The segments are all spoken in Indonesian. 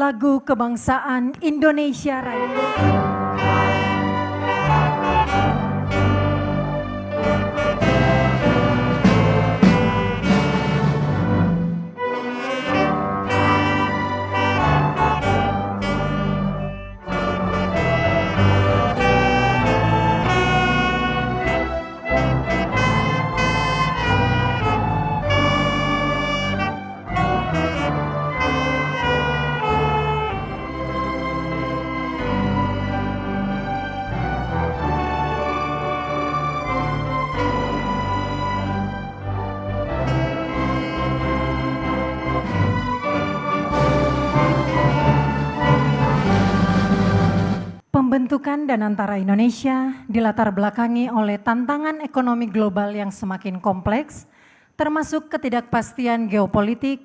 lagu kebangsaan Indonesia Raya. Pembentukan Danantara Indonesia dilatar belakangi oleh tantangan ekonomi global yang semakin kompleks, termasuk ketidakpastian geopolitik,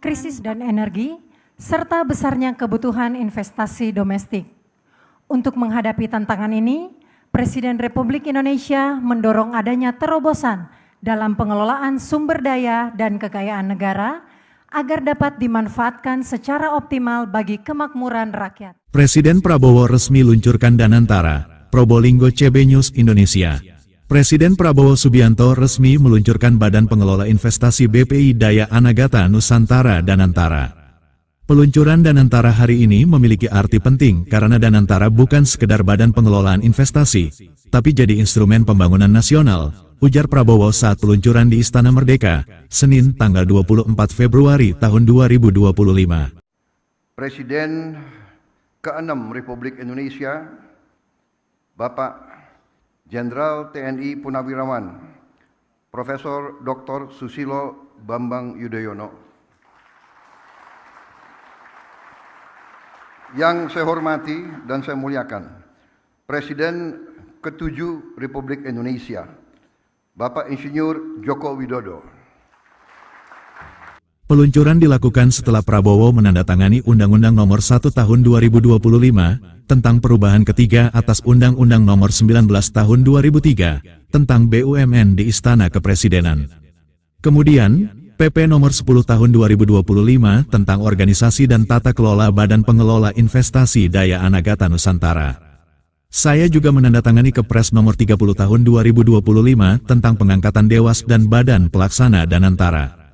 krisis dan energi, serta besarnya kebutuhan investasi domestik. Untuk menghadapi tantangan ini, Presiden Republik Indonesia mendorong adanya terobosan dalam pengelolaan sumber daya dan kekayaan negara agar dapat dimanfaatkan secara optimal bagi kemakmuran rakyat. Presiden Prabowo resmi luncurkan Danantara, Probolinggo CB News Indonesia. Presiden Prabowo Subianto resmi meluncurkan Badan Pengelola Investasi BPI Daya Anagata Nusantara Danantara. Peluncuran Danantara hari ini memiliki arti penting karena Danantara bukan sekedar badan pengelolaan investasi, tapi jadi instrumen pembangunan nasional, ujar Prabowo saat peluncuran di Istana Merdeka, Senin tanggal 24 Februari tahun 2025. Presiden ke-6 Republik Indonesia, Bapak Jenderal TNI Purnawirawan, Profesor Dr. Susilo Bambang Yudhoyono. Yang saya hormati dan saya muliakan, Presiden ke-7 Republik Indonesia, Bapak Insinyur Joko Widodo. Peluncuran dilakukan setelah Prabowo menandatangani Undang-Undang Nomor 1 Tahun 2025 tentang perubahan ketiga atas Undang-Undang Nomor 19 Tahun 2003 tentang BUMN di Istana Kepresidenan. Kemudian, PP Nomor 10 Tahun 2025 tentang Organisasi dan Tata Kelola Badan Pengelola Investasi Daya Anagata Nusantara. Saya juga menandatangani Kepres Nomor 30 Tahun 2025 tentang pengangkatan Dewas dan Badan Pelaksana Danantara.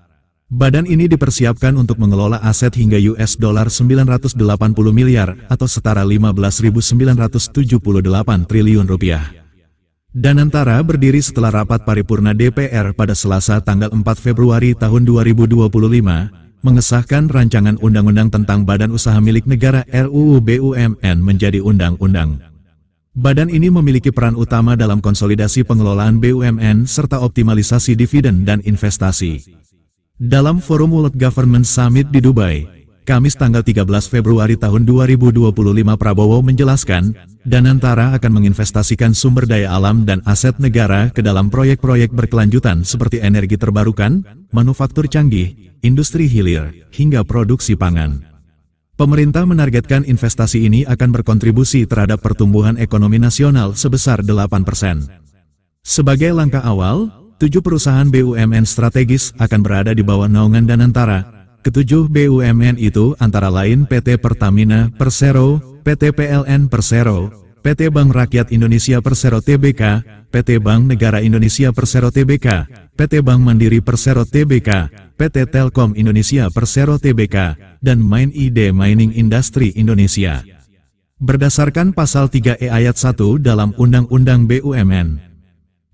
Badan ini dipersiapkan untuk mengelola aset hingga US$980 miliar atau setara 15.978 triliun rupiah. Danantara berdiri setelah rapat paripurna DPR pada Selasa tanggal 4 Februari tahun 2025, mengesahkan rancangan undang-undang tentang Badan Usaha Milik Negara RUU BUMN menjadi undang-undang. Badan ini memiliki peran utama dalam konsolidasi pengelolaan BUMN serta optimalisasi dividen dan investasi. Dalam Forum World Government Summit di Dubai, Kamis tanggal 13 Februari tahun 2025, Prabowo menjelaskan, Danantara akan menginvestasikan sumber daya alam dan aset negara ke dalam proyek-proyek berkelanjutan seperti energi terbarukan, manufaktur canggih, industri hilir, hingga produksi pangan. Pemerintah menargetkan investasi ini akan berkontribusi terhadap pertumbuhan ekonomi nasional sebesar 8%. Sebagai langkah awal, 7 perusahaan BUMN strategis akan berada di bawah naungan Danantara. Ketujuh BUMN itu antara lain PT Pertamina Persero, PT PLN Persero, PT Bank Rakyat Indonesia Persero Tbk, PT Bank Negara Indonesia Persero Tbk, PT Bank Mandiri Persero Tbk, PT Telkom Indonesia Persero Tbk, dan MainID Mining Industry Indonesia. Berdasarkan Pasal 3E Ayat 1 dalam Undang-Undang BUMN,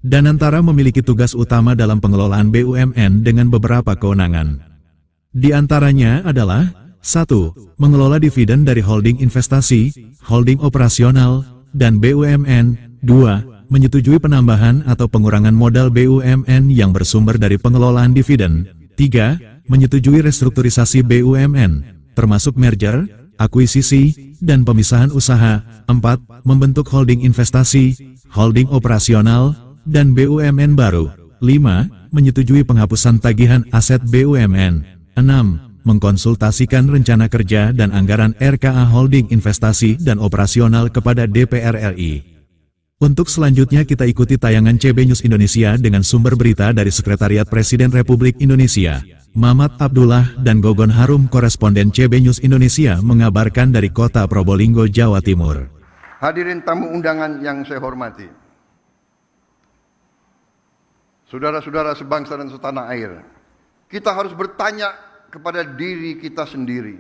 Danantara memiliki tugas utama dalam pengelolaan BUMN dengan beberapa kewenangan. Di antaranya adalah 1. Mengelola dividen dari holding investasi, holding operasional, dan BUMN. 2. Menyetujui penambahan atau pengurangan modal BUMN yang bersumber dari pengelolaan dividen. 3. Menyetujui restrukturisasi BUMN, termasuk merger, akuisisi, dan pemisahan usaha. 4. Membentuk holding investasi, holding operasional, dan BUMN baru. 5. Menyetujui penghapusan tagihan aset BUMN. 6. Mengkonsultasikan rencana kerja dan anggaran RKA Holding Investasi dan Operasional kepada DPR RI. Untuk selanjutnya kita ikuti tayangan CB News Indonesia dengan sumber berita dari Sekretariat Presiden Republik Indonesia. Mamat Abdullah dan Gogon Harum koresponden CB News Indonesia mengabarkan dari kota Probolinggo, Jawa Timur. Hadirin tamu undangan yang saya hormati, saudara-saudara sebangsa dan setanah air, kita harus bertanya kepada diri kita sendiri.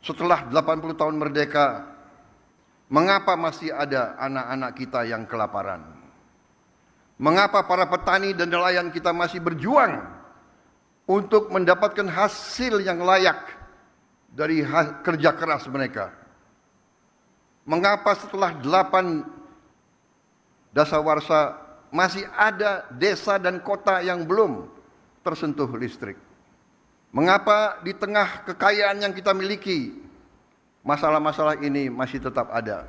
Setelah 80 tahun merdeka, mengapa masih ada anak-anak kita yang kelaparan? Mengapa para petani dan nelayan kita masih berjuang untuk mendapatkan hasil yang layak dari kerja keras mereka? Mengapa setelah 8 dasawarsa masih ada desa dan kota yang belum tersentuh listrik? Mengapa di tengah kekayaan yang kita miliki, masalah-masalah ini masih tetap ada?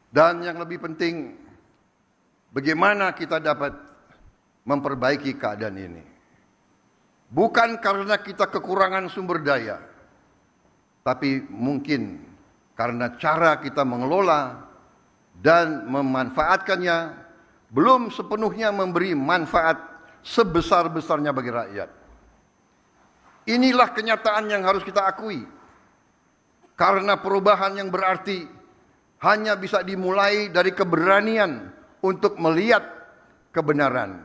Dan yang lebih penting, bagaimana kita dapat memperbaiki keadaan ini? Bukan karena kita kekurangan sumber daya, tapi mungkin karena cara kita mengelola dan memanfaatkannya belum sepenuhnya memberi manfaat sebesar-besarnya bagi rakyat. Inilah kenyataan yang harus kita akui. Karena perubahan yang berarti hanya bisa dimulai dari keberanian untuk melihat kebenaran.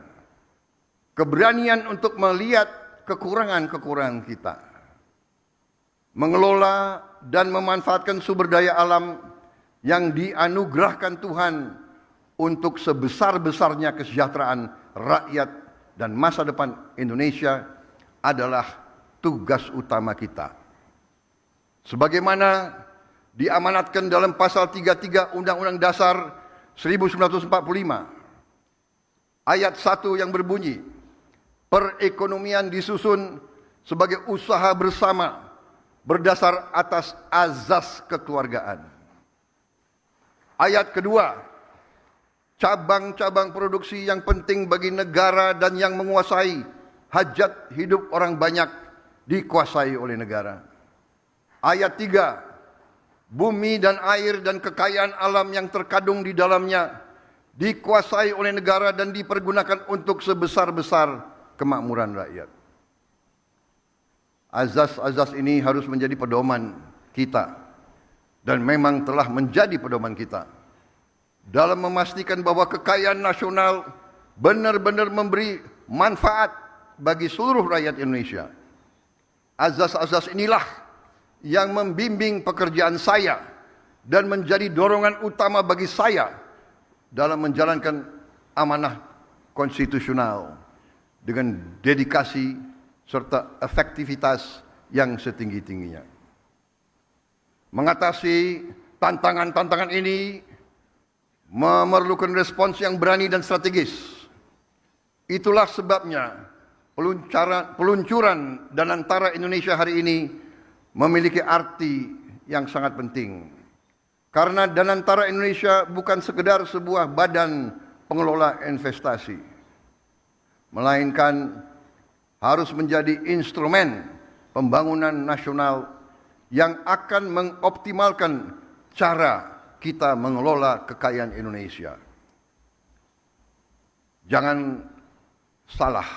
Keberanian untuk melihat kekurangan-kekurangan kita. Mengelola dan memanfaatkan sumber daya alam yang dianugerahkan Tuhan untuk sebesar-besarnya kesejahteraan rakyat dan masa depan Indonesia adalah tugas utama kita. Sebagaimana diamanatkan dalam pasal 33 Undang-Undang Dasar 1945 ayat 1 yang berbunyi, perekonomian disusun sebagai usaha bersama berdasar atas azas kekeluargaan. Ayat kedua, cabang-cabang produksi yang penting bagi negara dan yang menguasai hajat hidup orang banyak dikuasai oleh negara. Ayat 3, bumi dan air dan kekayaan alam yang terkandung di dalamnya dikuasai oleh negara dan dipergunakan untuk sebesar-besar kemakmuran rakyat. Azas-azas ini harus menjadi pedoman kita dan memang telah menjadi pedoman kita dalam memastikan bahwa kekayaan nasional benar-benar memberi manfaat bagi seluruh rakyat Indonesia. Azas-azas inilah yang membimbing pekerjaan saya dan menjadi dorongan utama bagi saya dalam menjalankan amanah konstitusional dengan dedikasi serta efektivitas yang setinggi-tingginya. Mengatasi tantangan-tantangan ini memerlukan respons yang berani dan strategis. Itulah sebabnya peluncuran Danantara Indonesia hari ini memiliki arti yang sangat penting. Karena Danantara Indonesia bukan sekedar sebuah badan pengelola investasi, melainkan harus menjadi instrumen pembangunan nasional yang akan mengoptimalkan cara kita mengelola kekayaan Indonesia. Jangan salah,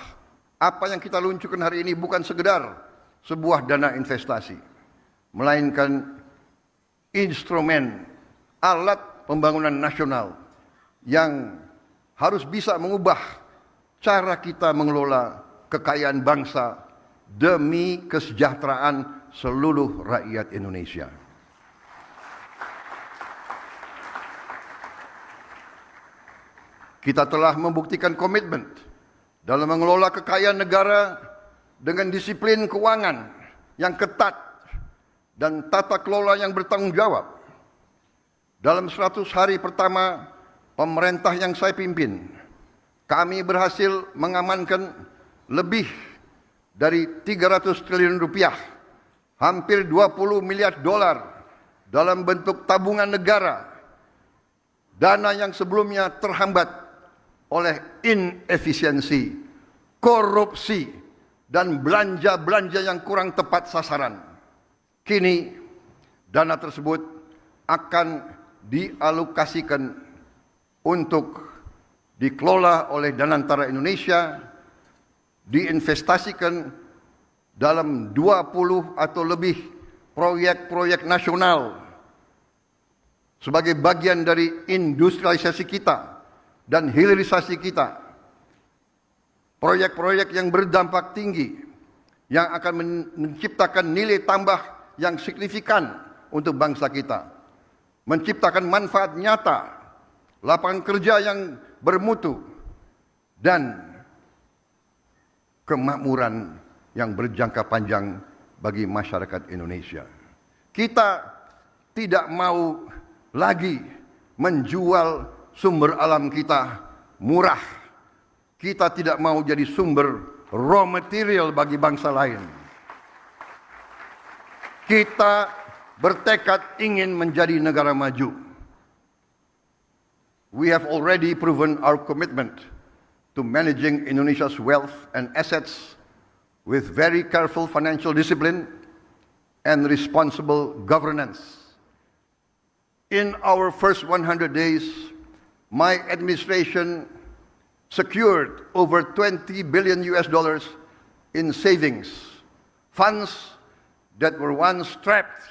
apa yang kita luncurkan hari ini bukan sekedar sebuah dana investasi, melainkan instrumen alat pembangunan nasional yang harus bisa mengubah cara kita mengelola kekayaan bangsa demi kesejahteraan seluruh rakyat Indonesia. Kita telah membuktikan komitmen dalam mengelola kekayaan negara dengan disiplin keuangan yang ketat dan tata kelola yang bertanggung jawab. Dalam 100 hari pertama pemerintah yang saya pimpin, kami berhasil mengamankan lebih dari 300 triliun rupiah, hampir 20 miliar dolar dalam bentuk tabungan negara, dana yang sebelumnya terhambat oleh inefisiensi, korupsi, dan belanja-belanja yang kurang tepat sasaran. Kini dana tersebut akan dialokasikan untuk dikelola oleh Danantara Indonesia, diinvestasikan dalam 20 atau lebih proyek-proyek nasional sebagai bagian dari industrialisasi kita dan hilirisasi kita. Proyek-proyek yang berdampak tinggi, yang akan menciptakan nilai tambah yang signifikan untuk bangsa kita. Menciptakan manfaat nyata, lapangan kerja yang bermutu, dan kemakmuran yang berjangka panjang bagi masyarakat Indonesia. Kita tidak mau lagi menjual sumber alam kita murah. Kita tidak mau jadi sumber raw material bagi bangsa lain. Kita bertekad ingin menjadi negara maju. We have already proven our commitment to managing Indonesia's wealth and assets with very careful financial discipline and responsible governance. In our first 100 days, my administration secured over $20 billion in savings, funds that were once trapped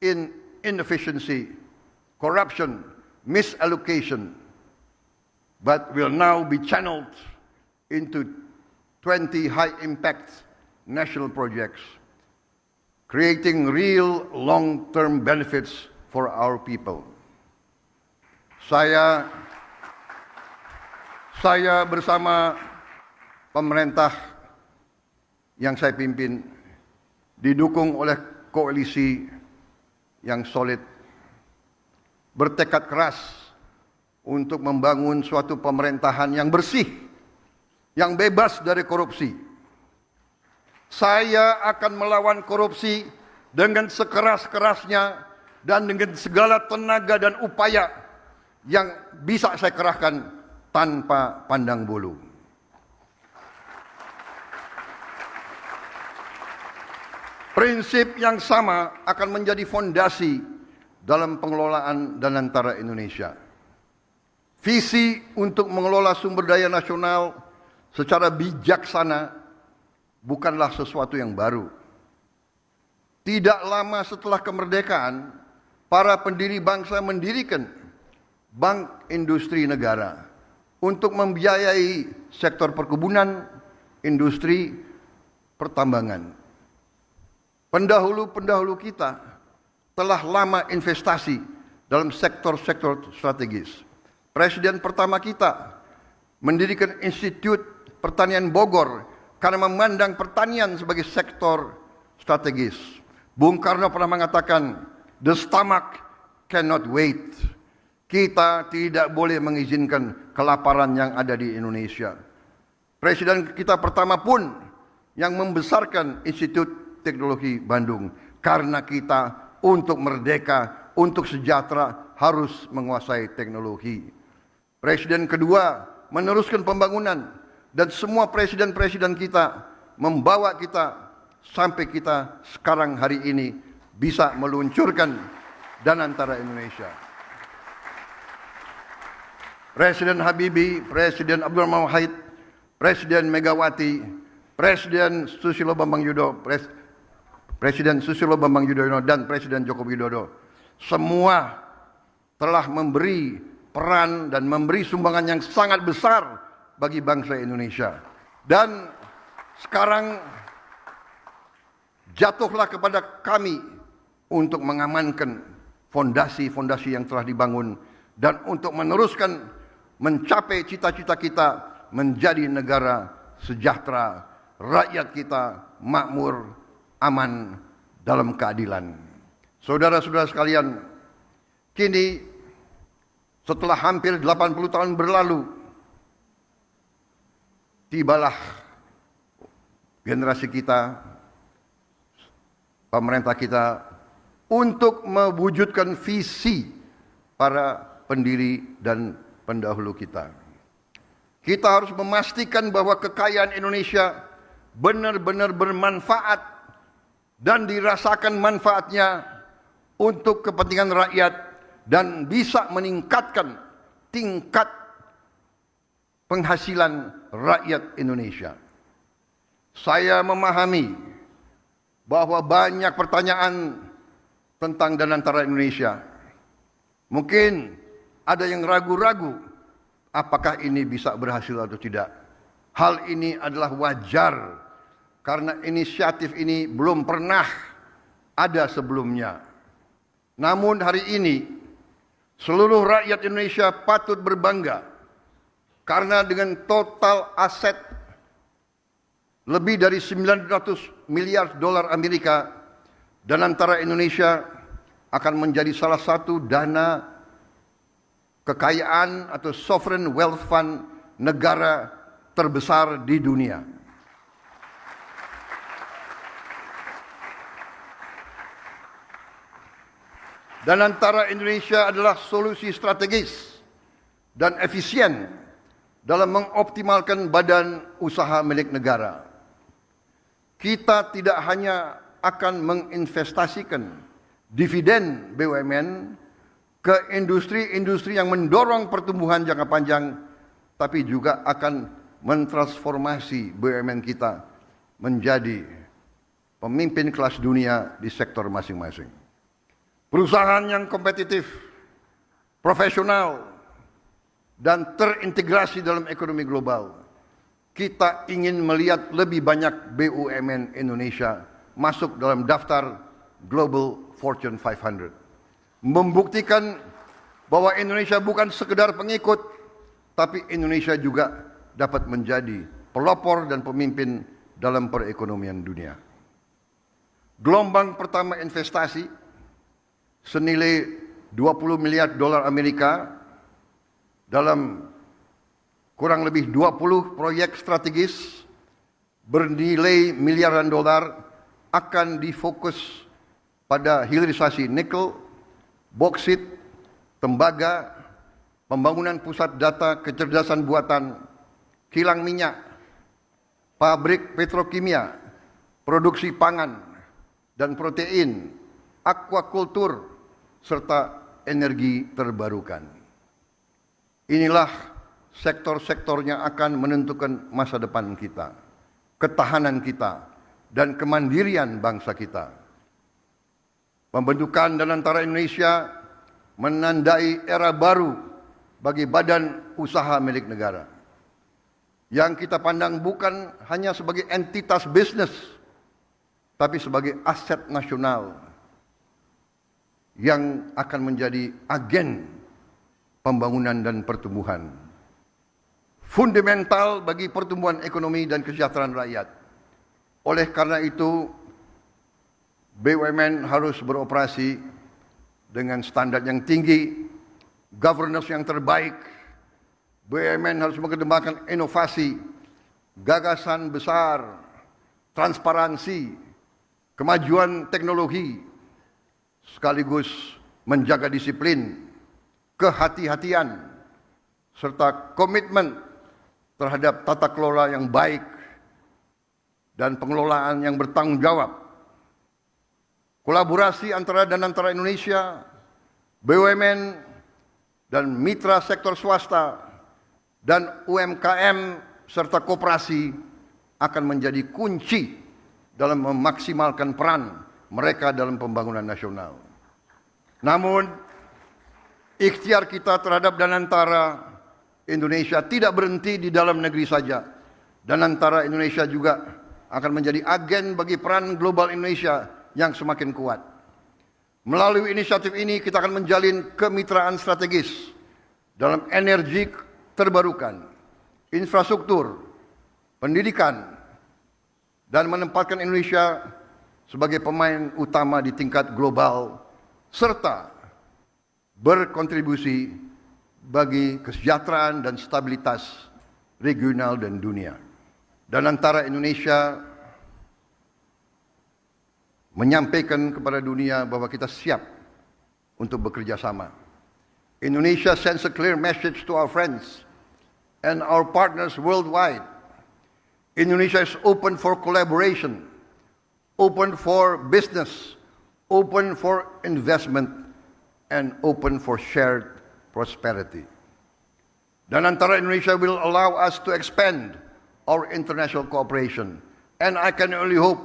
in inefficiency, corruption, misallocation, but will now be channeled into 20 high-impact national projects, creating real long-term benefits for our people. Saya bersama pemerintah yang saya pimpin didukung oleh koalisi yang solid, bertekad keras untuk membangun suatu pemerintahan yang bersih, yang bebas dari korupsi. Saya akan melawan korupsi dengan sekeras-kerasnya dan dengan segala tenaga dan upaya yang bisa saya kerahkan tanpa pandang bulu. Prinsip yang sama akan menjadi fondasi dalam pengelolaan Danantara Indonesia. Visi untuk mengelola sumber daya nasional secara bijaksana bukanlah sesuatu yang baru. Tidak lama setelah kemerdekaan, para pendiri bangsa mendirikan Bank Industri Negara untuk membiayai sektor perkebunan, industri, pertambangan. Pendahulu-pendahulu kita telah lama investasi dalam sektor-sektor strategis. Presiden pertama kita mendirikan Institut Pertanian Bogor karena memandang pertanian sebagai sektor strategis. Bung Karno pernah mengatakan, "The stomach cannot wait." Kita tidak boleh mengizinkan kelaparan yang ada di Indonesia. Presiden kita pertama pun yang membesarkan Institut Teknologi Bandung karena kita untuk merdeka, untuk sejahtera harus menguasai teknologi. Presiden kedua meneruskan pembangunan dan semua presiden-presiden kita membawa kita sampai kita sekarang hari ini bisa meluncurkan Danantara Indonesia. Presiden Habibie, Presiden Abdurrahman Wahid, Presiden Megawati, Presiden Susilo Bambang Yudhoyono, Presiden Susilo Bambang Yudhoyono dan Presiden Joko Widodo semua telah memberi peran dan memberi sumbangan yang sangat besar bagi bangsa Indonesia. Dan sekarang jatuhlah kepada kami untuk mengamankan fondasi-fondasi yang telah dibangun dan untuk meneruskan mencapai cita-cita kita menjadi negara sejahtera, rakyat kita makmur, aman, dalam keadilan. Saudara-saudara sekalian, kini setelah hampir 80 tahun berlalu, tibalah generasi kita, pemerintah kita, untuk mewujudkan visi para pendiri dan pendahulu kita. Kita harus memastikan bahwa kekayaan Indonesia benar-benar bermanfaat dan dirasakan manfaatnya untuk kepentingan rakyat dan bisa meningkatkan tingkat penghasilan rakyat Indonesia. Saya memahami bahwa banyak pertanyaan tentang Danantara Indonesia. Mungkin ada yang ragu-ragu apakah ini bisa berhasil atau tidak. Hal ini adalah wajar karena inisiatif ini belum pernah ada sebelumnya. Namun hari ini seluruh rakyat Indonesia patut berbangga karena dengan total aset lebih dari 900 miliar dolar Amerika, Danantara Indonesia akan menjadi salah satu dana kekayaan atau sovereign wealth fund negara terbesar di dunia. Danantara Indonesia adalah solusi strategis dan efisien dalam mengoptimalkan badan usaha milik negara. Kita tidak hanya akan menginvestasikan dividen BUMN ke industri-industri yang mendorong pertumbuhan jangka panjang, tapi juga akan mentransformasi BUMN kita menjadi pemimpin kelas dunia di sektor masing-masing. Perusahaan yang kompetitif, profesional, dan terintegrasi dalam ekonomi global. Kita ingin melihat lebih banyak BUMN Indonesia masuk dalam daftar Global Fortune 500. Membuktikan bahwa Indonesia bukan sekedar pengikut, tapi Indonesia juga dapat menjadi pelopor dan pemimpin dalam perekonomian dunia. Gelombang pertama investasi senilai 20 miliar dolar Amerika dalam kurang lebih 20 proyek strategis bernilai miliaran dolar akan difokus pada hilirisasi nikel, boksit, tembaga, pembangunan pusat data kecerdasan buatan, kilang minyak, pabrik petrokimia, produksi pangan dan protein, aquakultur, serta energi terbarukan. Inilah sektor-sektor yang akan menentukan masa depan kita, ketahanan kita, dan kemandirian bangsa kita. Pembentukan Danantara Indonesia menandai era baru bagi badan usaha milik negara, yang kita pandang bukan hanya sebagai entitas bisnis, tapi sebagai aset nasional yang akan menjadi agen pembangunan dan pertumbuhan. Fundamental bagi pertumbuhan ekonomi dan kesejahteraan rakyat. Oleh karena itu, BUMN harus beroperasi dengan standar yang tinggi, governance yang terbaik. BUMN harus mengedepankan inovasi, gagasan besar, transparansi, kemajuan teknologi, sekaligus menjaga disiplin, kehati-hatian, serta komitmen terhadap tata kelola yang baik dan pengelolaan yang bertanggung jawab. Kolaborasi antara Danantara Indonesia, BUMN, dan mitra sektor swasta, dan UMKM serta koperasi akan menjadi kunci dalam memaksimalkan peran mereka dalam pembangunan nasional. Namun, ikhtiar kita terhadap Danantara Indonesia tidak berhenti di dalam negeri saja. Danantara Indonesia juga akan menjadi agen bagi peran global Indonesia yang semakin kuat. Melalui inisiatif ini kita akan menjalin kemitraan strategis dalam energi terbarukan, infrastruktur, pendidikan, dan menempatkan Indonesia sebagai pemain utama di tingkat global, serta berkontribusi bagi kesejahteraan dan stabilitas regional dan dunia. Danantara Indonesia menyampaikan kepada dunia bahwa kita siap untuk bekerja sama. Indonesia sends a clear message to our friends and our partners worldwide. Indonesia is open for collaboration, open for business, open for investment, and open for shared prosperity. Danantara Indonesia will allow us to expand our international cooperation, and I can only hope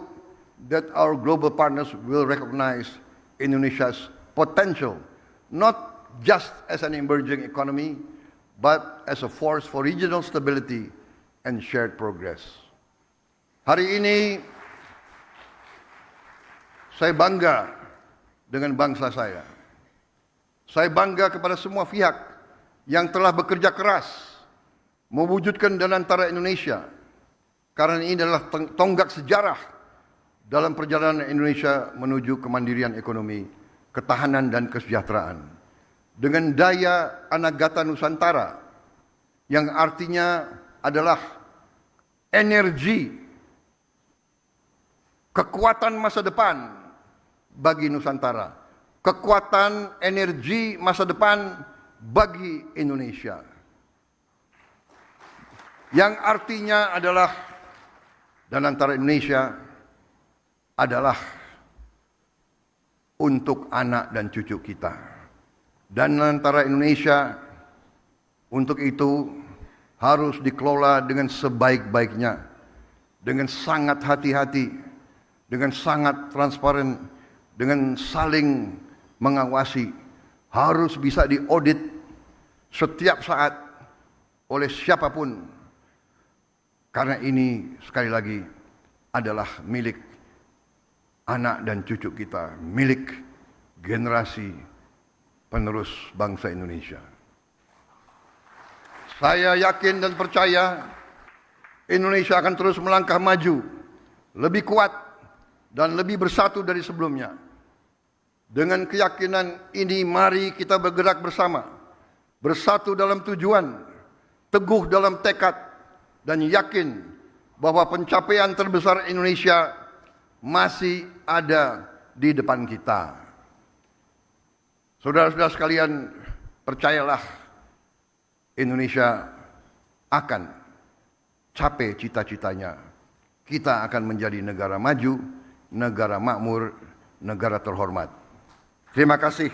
that our global partners will recognize Indonesia's potential, not just as an emerging economy, but as a force for regional stability and shared progress. Hari ini, saya bangga dengan bangsa saya. Saya bangga kepada semua pihak yang telah bekerja keras mewujudkan Danantara Indonesia, karena ini adalah tonggak sejarah dalam perjalanan Indonesia menuju kemandirian ekonomi, ketahanan dan kesejahteraan. Dengan daya Anagata Nusantara yang artinya adalah energi, kekuatan masa depan bagi Nusantara, kekuatan energi masa depan bagi Indonesia. Yang artinya adalah Danantara Indonesia adalah untuk anak dan cucu kita. Danantara Indonesia untuk itu harus dikelola dengan sebaik-baiknya, dengan sangat hati-hati, dengan sangat transparan, dengan saling mengawasi, harus bisa diaudit setiap saat oleh siapapun, karena ini sekali lagi adalah milik anak dan cucu kita, milik generasi penerus bangsa Indonesia. Saya yakin dan percaya Indonesia akan terus melangkah maju, lebih kuat dan lebih bersatu dari sebelumnya. Dengan keyakinan ini, mari kita bergerak bersama, bersatu dalam tujuan, teguh dalam tekad, dan yakin bahwa pencapaian terbesar Indonesia masih ada di depan kita. Saudara-saudara sekalian, percayalah, Indonesia akan capai cita-citanya. Kita akan menjadi negara maju, negara makmur, negara terhormat. Terima kasih.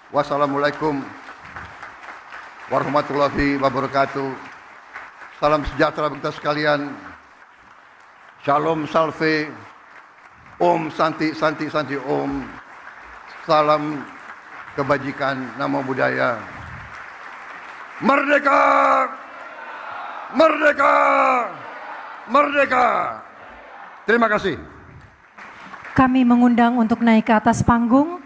Wassalamualaikum warahmatullahi wabarakatuh. Salam sejahtera bagi kita sekalian. Shalom salve. Om Santi Santi Santi Om. Salam kebajikan, namo buddhaya. Merdeka! Merdeka! Merdeka! Terima kasih. Kami mengundang untuk naik ke atas panggung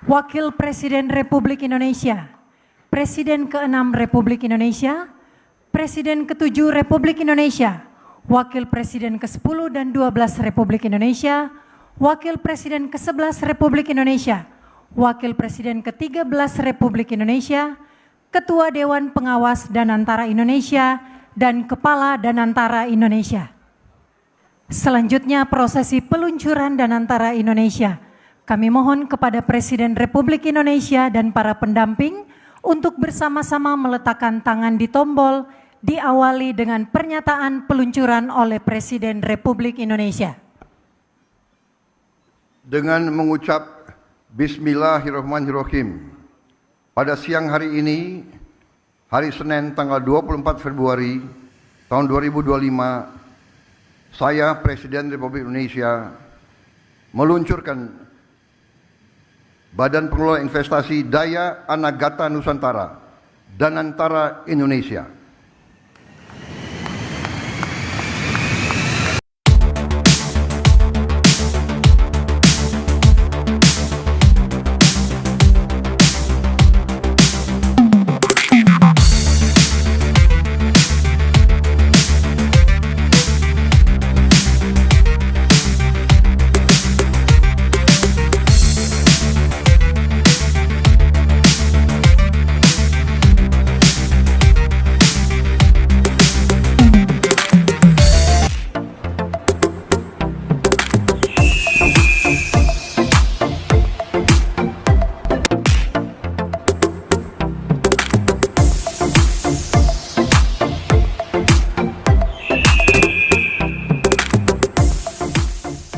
Wakil Presiden Republik Indonesia, Presiden ke-6 Republik Indonesia, Presiden ke-7 Republik Indonesia, Wakil Presiden ke-10 dan 12 Republik Indonesia, Wakil Presiden ke-11 Republik Indonesia, Wakil Presiden ke-13 Republik Indonesia, Ketua Dewan Pengawas Danantara Indonesia, dan Kepala Danantara Indonesia. Selanjutnya prosesi peluncuran Danantara Indonesia. Kami mohon kepada Presiden Republik Indonesia dan para pendamping untuk bersama-sama meletakkan tangan di tombol, diawali dengan pernyataan peluncuran oleh Presiden Republik Indonesia. Dengan mengucap Bismillahirrahmanirrahim, pada siang hari ini, hari Senin tanggal 24 Februari tahun 2025, saya Presiden Republik Indonesia meluncurkan Badan Pengelola Investasi Daya Anagata Nusantara, Danantara Indonesia.